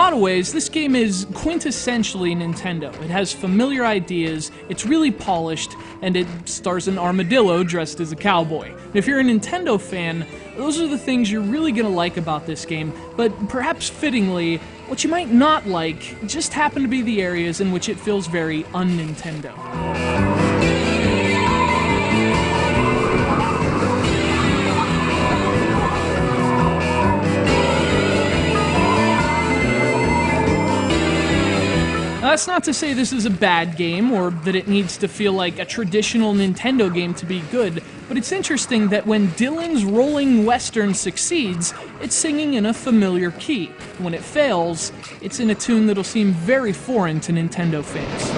lot of ways, this game is quintessentially Nintendo. It has familiar ideas, it's really polished, and it stars an armadillo dressed as a cowboy. And if you're a Nintendo fan, those are the things you're really going to like about this game, but perhaps fittingly, what you might not like just happen to be the areas in which it feels very un-Nintendo. That's not to say this is a bad game, or that it needs to feel like a traditional Nintendo game to be good, but it's interesting that when Dillon's Rolling Western succeeds, it's singing in a familiar key. When it fails, it's in a tune that'll seem very foreign to Nintendo fans.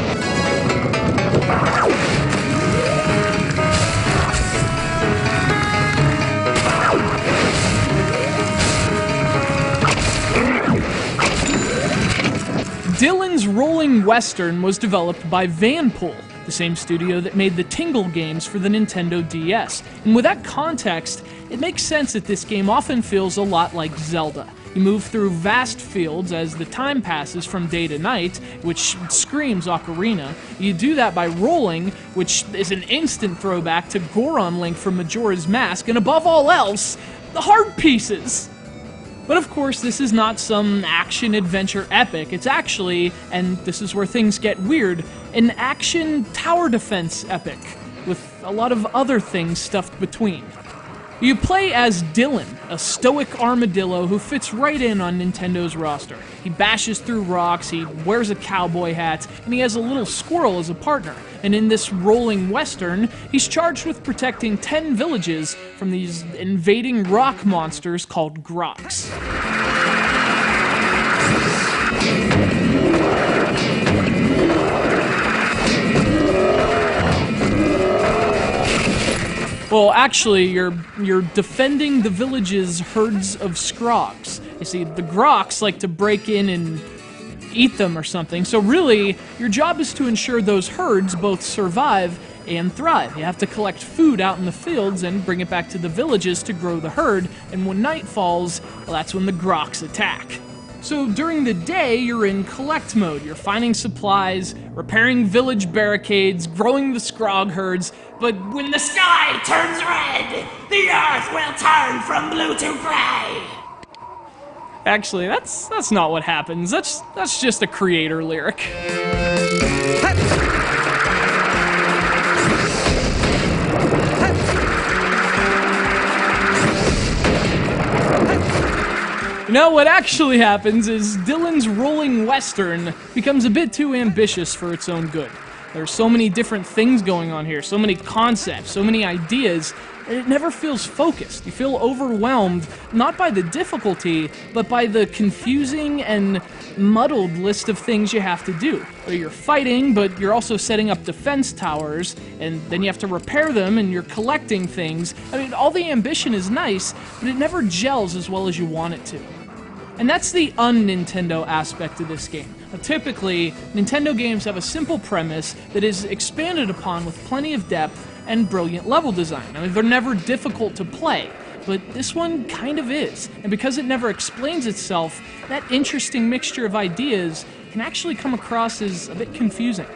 Dillon's Rolling Western was developed by Vanpool, the same studio that made the Tingle games for the Nintendo DS. And with that context, it makes sense that this game often feels a lot like Zelda. You move through vast fields as the time passes from day to night, which screams Ocarina. You do that by rolling, which is an instant throwback to Goron Link from Majora's Mask, and above all else, the heart pieces! But of course, this is not some action-adventure epic. It's actually, and this is where things get weird, an action tower defense epic, with a lot of other things stuffed between. You play as Dillon, a stoic armadillo who fits right in on Nintendo's roster. He bashes through rocks, he wears a cowboy hat, and he has a little squirrel as a partner. And in this rolling western, he's charged with protecting 10 villages from these invading rock monsters called Groks. Well, actually, you're defending the village's herds of Scrogs. You see, the Groks like to break in and eat them or something, so really, your job is to ensure those herds both survive and thrive. You have to collect food out in the fields and bring it back to the villages to grow the herd, and when night falls, well, that's when the Groks attack. So during the day, you're in collect mode. You're finding supplies, repairing village barricades, growing the Scrog herds, but when the sky turns red, the earth will turn from blue to gray. Actually, that's not what happens. That's just a creator lyric. No, what actually happens is Dillon's Rolling Western becomes a bit too ambitious for its own good. There's so many different things going on here, so many concepts, so many ideas, that it never feels focused. You feel overwhelmed, not by the difficulty, but by the confusing and muddled list of things you have to do. You're fighting, but you're also setting up defense towers, and then you have to repair them, and you're collecting things. I mean, all the ambition is nice, but it never gels as well as you want it to. And that's the un-Nintendo aspect of this game. Now, typically, Nintendo games have a simple premise that is expanded upon with plenty of depth and brilliant level design. I mean, they're never difficult to play, but this one kind of is. And because it never explains itself, that interesting mixture of ideas can actually come across as a bit confusing.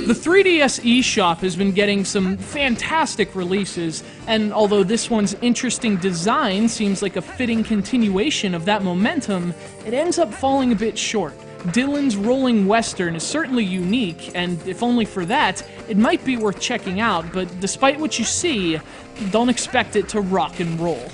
The 3DS eShop has been getting some fantastic releases, and although this one's interesting design seems like a fitting continuation of that momentum, it ends up falling a bit short. Dillon's Rolling Western is certainly unique, and if only for that, it might be worth checking out, but despite what you see, don't expect it to rock and roll.